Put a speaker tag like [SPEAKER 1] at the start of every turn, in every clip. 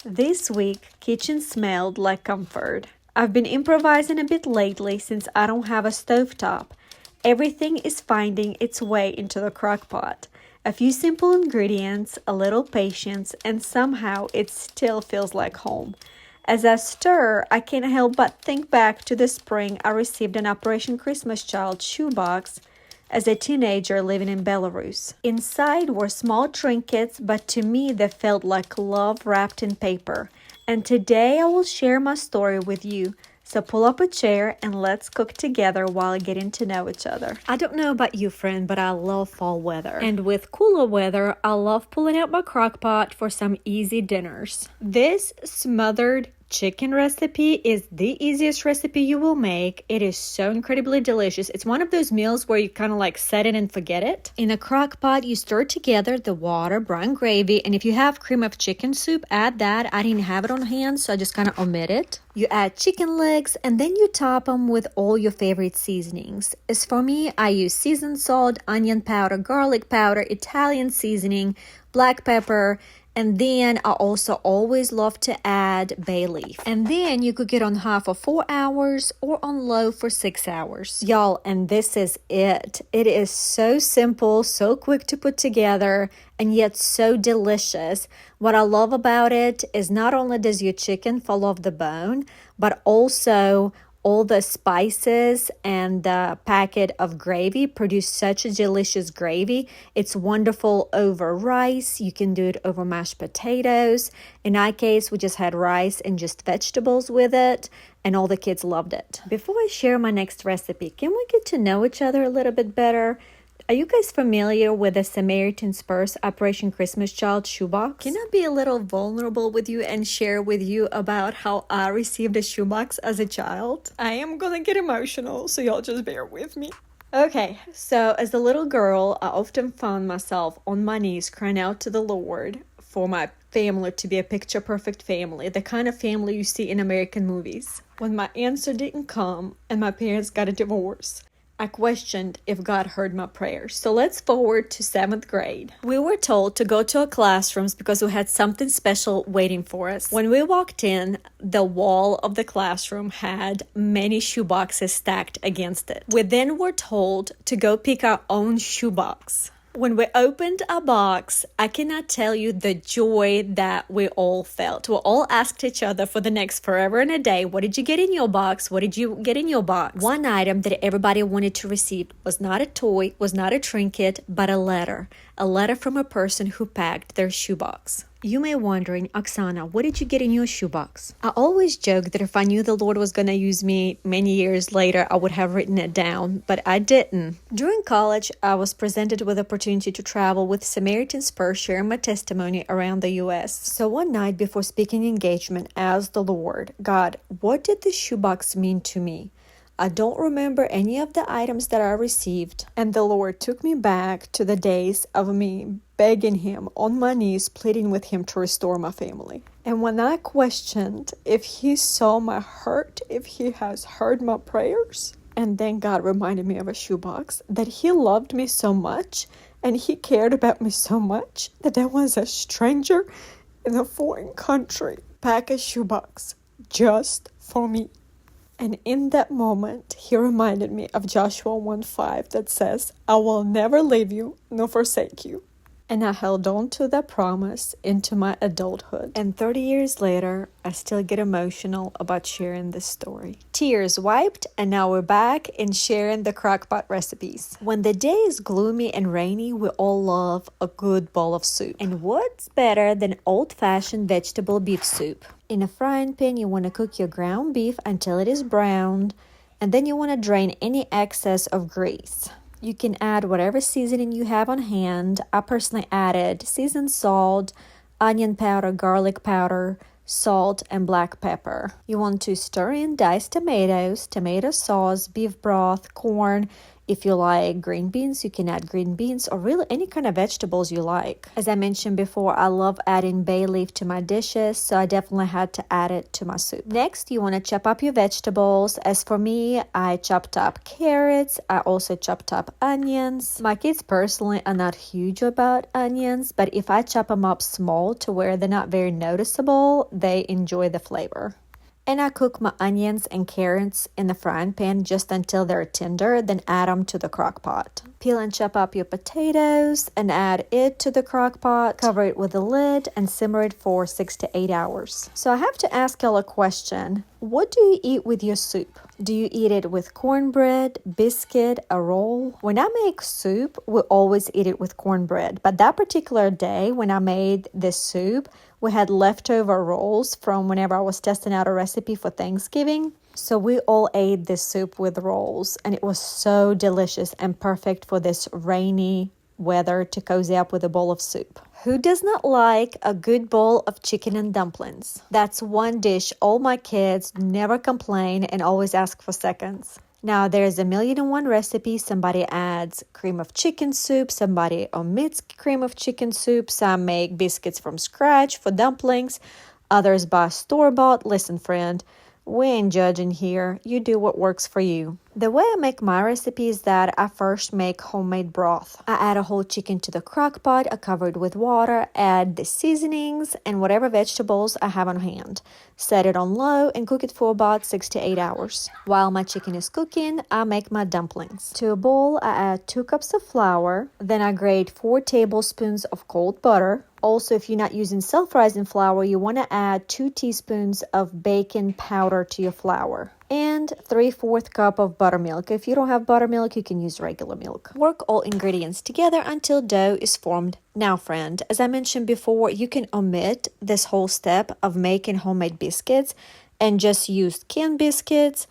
[SPEAKER 1] This week, kitchen smelled like comfort. I've been improvising a bit lately since I don't have a stovetop. Everything is finding its way into the crock pot. A few simple ingredients, a little patience, and somehow it still feels like home. As I stir, I can't help but think back to the spring I received an Operation Christmas Child shoebox as a teenager living in Belarus. Inside were small trinkets, but to me they felt like love wrapped in paper. And today I will share my story with you. So pull up a chair and let's cook together while getting to know each other. I don't know about you, friend, but I love fall weather. And with cooler weather, I love pulling out my crock pot for some easy dinners. This smothered chicken recipe is the easiest recipe you will make. It is so incredibly delicious. It's one of those meals where you kind of like set it and forget it. In a crock pot, you stir together the water, brown gravy, and if you have cream of chicken soup, add that. I didn't have it on hand, so I just kind of omit it. You add chicken legs and then you top them with all your favorite seasonings. As for me, I use seasoned salt, onion powder, garlic powder, Italian seasoning, black pepper, and then I also always love to add bay leaf. And then you cook it on high for 4 hours or on low for 6 hours. Y'all, and this is it. It is so simple, so quick to put together, and yet so delicious. What I love about it is not only does your chicken fall off the bone, but also all the spices and the packet of gravy produce such a delicious gravy. It's wonderful over rice. You can do it over mashed potatoes. In our case, we just had rice and just vegetables with it, and all the kids loved it. Before I share my next recipe, can we get to know each other a little bit better? Are you guys familiar with the Samaritan's Purse Operation Christmas Child shoebox? Can I be a little vulnerable with you and share with you about how I received a shoebox as a child? I am gonna get emotional, so y'all just bear with me. Okay, so as a little girl, I often found myself on my knees crying out to the Lord for my family to be a picture-perfect family, the kind of family you see in American movies. When my answer didn't come and my parents got a divorce, I questioned if God heard my prayers. So let's forward to 7th grade. We were told to go to our classrooms because we had something special waiting for us. When we walked in, the wall of the classroom had many shoeboxes stacked against it. We then were told to go pick our own shoebox. When we opened a box, I cannot tell you the joy that we all felt. We all asked each other for the next forever and a day, what did you get in your box? What did you get in your box? One item that everybody wanted to receive was not a toy, was not a trinket, but a letter. A letter from a person who packed their shoebox. You may be wondering, Oksana, what did you get in your shoebox? I always joke that if I knew the Lord was going to use me many years later, I would have written it down, but I didn't. During college, I was presented with the opportunity to travel with Samaritan's Purse, sharing my testimony around the U.S. So one night before speaking engagement, I asked the Lord, God, what did this shoebox mean to me? I don't remember any of the items that I received, and the Lord took me back to the days of me begging Him on my knees, pleading with Him to restore my family. And when I questioned if He saw my hurt, if He has heard my prayers, and then God reminded me of a shoebox, that He loved me so much, and He cared about me so much, that there was a stranger in a foreign country pack a shoebox just for me. And in that moment, He reminded me of Joshua 1:5 that says, I will never leave you nor forsake you. And I held on to that promise into my adulthood. And 30 years later, I still get emotional about sharing this story. Tears wiped, and now we're back and sharing the crockpot recipes. When the day is gloomy and rainy, we all love a good bowl of soup. And what's better than old-fashioned vegetable beef soup? In a frying pan, you want to cook your ground beef until it is browned, and then you want to drain any excess of grease. You can add whatever seasoning you have on hand. I personally added seasoned salt, onion powder, garlic powder, salt, and black pepper. You want to stir in diced tomatoes, tomato sauce, beef broth, corn, If you like green beans, you can add green beans or really any kind of vegetables you like. As I mentioned before, I love adding bay leaf to my dishes, so I definitely had to add it to my soup. Next, you want to chop up your vegetables. As for me, I chopped up carrots. I also chopped up onions. My kids personally are not huge about onions, but if I chop them up small to where they're not very noticeable, they enjoy the flavor. And I cook my onions and carrots in the frying pan just until they're tender, then add them to the crock pot. Peel and chop up your potatoes and add it to the crock pot. Cover it with a lid and simmer it for 6 to 8 hours. So I have to ask y'all a question. What do you eat with your soup? Do you eat it with cornbread, biscuit, a roll? When I make soup, we always eat it with cornbread. But that particular day when I made this soup, we had leftover rolls from whenever I was testing out a recipe for Thanksgiving. So we all ate this soup with rolls, and it was so delicious and perfect for this rainy weather to cozy up with a bowl of soup. Who does not like a good bowl of chicken and dumplings? That's one dish all my kids never complain and always ask for seconds. Now, there's a million and one recipes. Somebody adds cream of chicken soup. Somebody omits cream of chicken soup. Some make biscuits from scratch for dumplings. Others buy store-bought. Listen, friend, we ain't judging here. You do what works for you. The way I make my recipe is that I first make homemade broth. I add a whole chicken to the crock pot. I cover it with water, add the seasonings and whatever vegetables I have on hand. Set it on low and cook it for about 6 to 8 hours. While my chicken is cooking, I make my dumplings. To a bowl, I add 2 cups of flour. Then I grate 4 tablespoons of cold butter. Also, if you're not using self-rising flour, you want to add 2 teaspoons of baking powder to your flour. And 3/4 cup of buttermilk. If you don't have buttermilk, you can use regular milk. Work all ingredients together until dough is formed. Now, friend, as I mentioned before, you can omit this whole step of making homemade biscuits and just use canned biscuits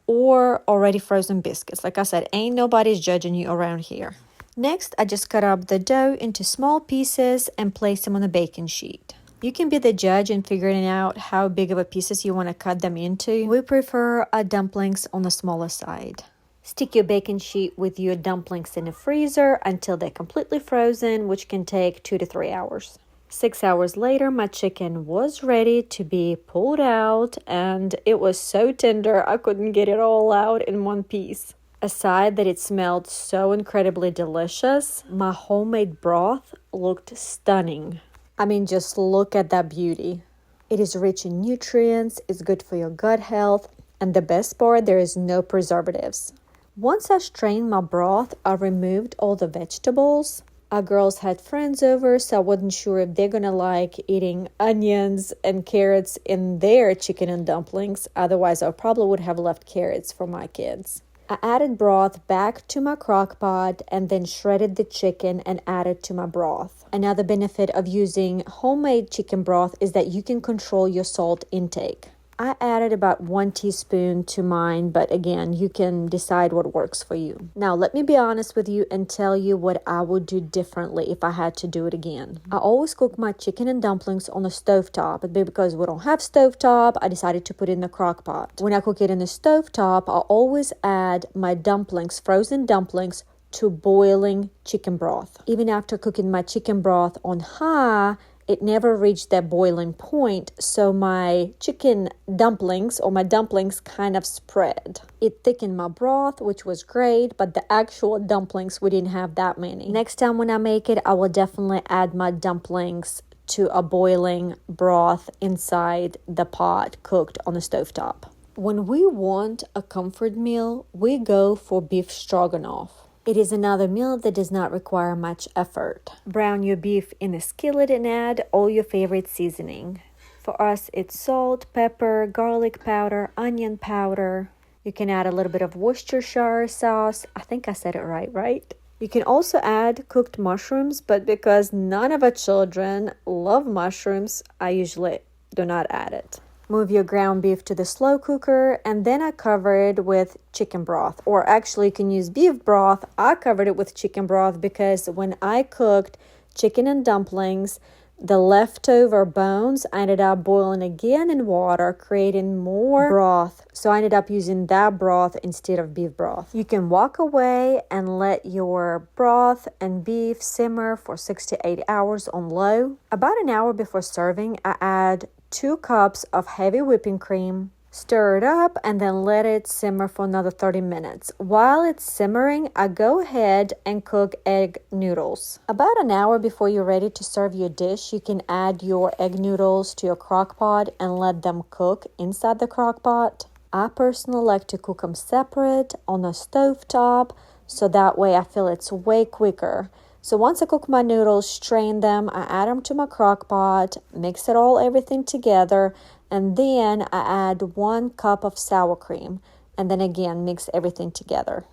[SPEAKER 1] or already frozen biscuits. Like I said, ain't nobody's judging you around here. Next, I just cut up the dough into small pieces and place them on a baking sheet. You can be the judge in figuring out how big of a pieces you want to cut them into. We prefer our dumplings on the smaller side. Stick your baking sheet with your dumplings in the freezer until they're completely frozen, which can take 2 to 3 hours. 6 hours later, my chicken was ready to be pulled out, and it was so tender I couldn't get it all out in one piece. Aside that it smelled so incredibly delicious, my homemade broth looked stunning. I mean, just look at that beauty. It is rich in nutrients, it's good for your gut health, and the best part, there is no preservatives. Once I strained my broth, I removed all the vegetables. Our girls had friends over, so I wasn't sure if they're gonna like eating onions and carrots in their chicken and dumplings. Otherwise, I probably would have left carrots for my kids. I added broth back to my crock pot and then shredded the chicken and added to my broth. Another benefit of using homemade chicken broth is that you can control your salt intake. I added about 1 teaspoon to mine, but again, you can decide what works for you. Now, let me be honest with you and tell you what I would do differently if I had to do it again. I always cook my chicken and dumplings on the stovetop, but because we don't have stovetop, I decided to put it in the crock pot. When I cook it in the stovetop, I always add my dumplings, frozen dumplings, to boiling chicken broth. Even after cooking my chicken broth on high, it never reached that boiling point, so my chicken dumplings or my dumplings kind of spread. It thickened my broth, which was great, but the actual dumplings, we didn't have that many. Next time when I make it, I will definitely add my dumplings to a boiling broth inside the pot cooked on the stovetop. When we want a comfort meal, we go for beef stroganoff. It is another meal that does not require much effort. Brown your beef in a skillet and add all your favorite seasoning. For us, it's salt, pepper, garlic powder, onion powder. You can add a little bit of Worcestershire sauce. I think I said it right? You can also add cooked mushrooms, but because none of our children love mushrooms, I usually do not add it. Move your ground beef to the slow cooker, and then I cover it with chicken broth. Or actually, you can use beef broth. I covered it with chicken broth because when I cooked chicken and dumplings, The leftover bones I ended up boiling again in water, creating more broth. So I ended up using that broth instead of beef broth. You can walk away and let your broth and beef simmer for 6 to 8 hours on low. About an hour before serving, I add 2 cups of heavy whipping cream. Stir it up and then let it simmer for another 30 minutes. While it's simmering, I go ahead and cook egg noodles. About an hour before you're ready to serve your dish, you can add your egg noodles to your crock pot and let them cook inside the crock pot. I personally like to cook them separate on a stove top, so that way I feel it's way quicker. So once I cook my noodles, strain them, I add them to my crock pot, mix everything together, and then I add 1 cup of sour cream, and then again mix everything together.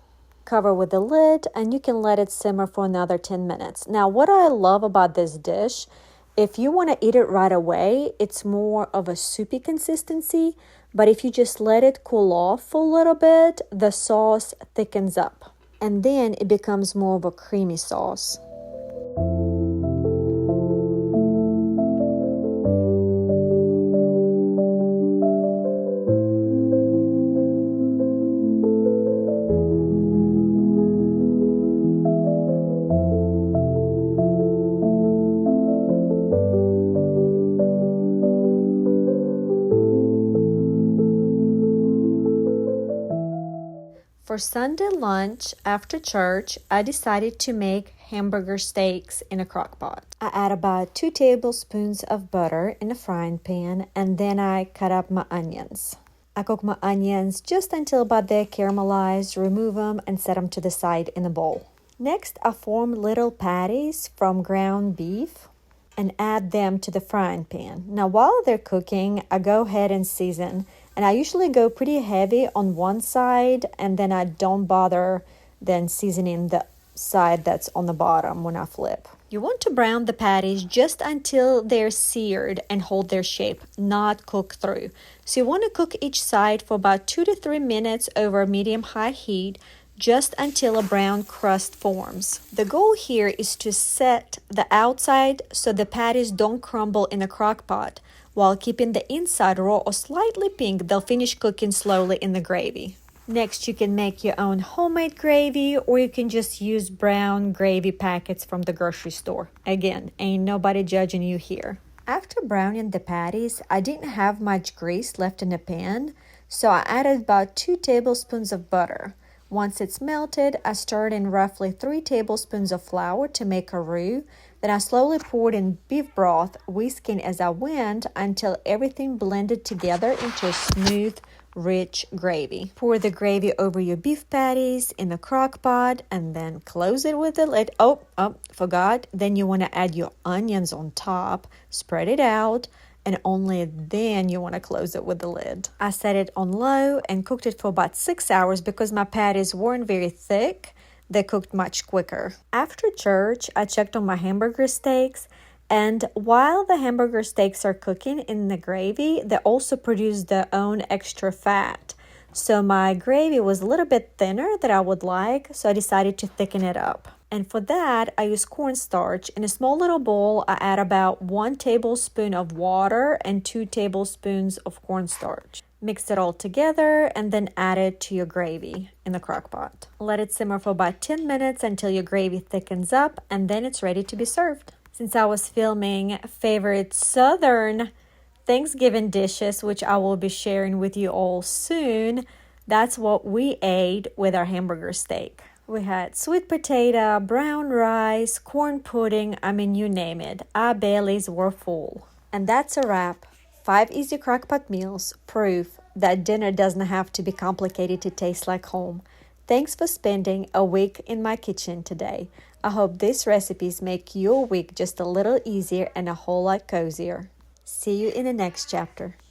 [SPEAKER 1] Cover with the lid, and you can let it simmer for another 10 minutes. Now, what I love about this dish, if you want to eat it right away, it's more of a soupy consistency, but if you just let it cool off for a little bit, the sauce thickens up, and then it becomes more of a creamy sauce. For Sunday lunch after church, I decided to make hamburger steaks in a crock pot. I add about 2 tablespoons of butter in a frying pan, and then I cut up my onions. I cook my onions just until about they're caramelized, remove them, and set them to the side in a bowl. Next, I form little patties from ground beef and add them to the frying pan. Now, while they're cooking, I go ahead and season. And I usually go pretty heavy on one side, and then I don't bother then seasoning the side that's on the bottom when I flip. You want to brown the patties just until they're seared and hold their shape, not cook through. So you want to cook each side for about 2 to 3 minutes over medium-high heat, just until a brown crust forms. The goal here is to set the outside so the patties don't crumble in a crock pot, while keeping the inside raw or slightly pink. They'll finish cooking slowly in the gravy. Next, you can make your own homemade gravy, or you can just use brown gravy packets from the grocery store. Again, ain't nobody judging you here. After browning the patties, I didn't have much grease left in the pan, so I added about 2 tablespoons of butter. Once it's melted, I stirred in roughly 3 tablespoons of flour to make a roux. Then I slowly poured in beef broth, whisking as I went until everything blended together into a smooth, rich gravy. Pour the gravy over your beef patties in the crock pot and then close it with the lid. Forgot. Then you want to add your onions on top, spread it out, and only then you want to close it with the lid. I set it on low and cooked it for about 6 hours because my patties weren't very thick. They cooked much quicker. After church, I checked on my hamburger steaks, and while the hamburger steaks are cooking in the gravy, they also produce their own extra fat. So my gravy was a little bit thinner than I would like, so I decided to thicken it up. And for that, I use cornstarch. In a small little bowl, I add about 1 tablespoon of water and 2 tablespoons of cornstarch. Mix it all together and then add it to your gravy in the crock pot. Let it simmer for about 10 minutes until your gravy thickens up, and then it's ready to be served. Since I was filming favorite Southern Thanksgiving dishes, which I will be sharing with you all soon, that's what we ate with our hamburger steak. We had sweet potato, brown rice, corn pudding, you name it. Our bellies were full. And that's a wrap. 5 easy crockpot meals, proof that dinner doesn't have to be complicated to taste like home. Thanks for spending a week in my kitchen today. I hope these recipes make your week just a little easier and a whole lot cozier. See you in the next chapter.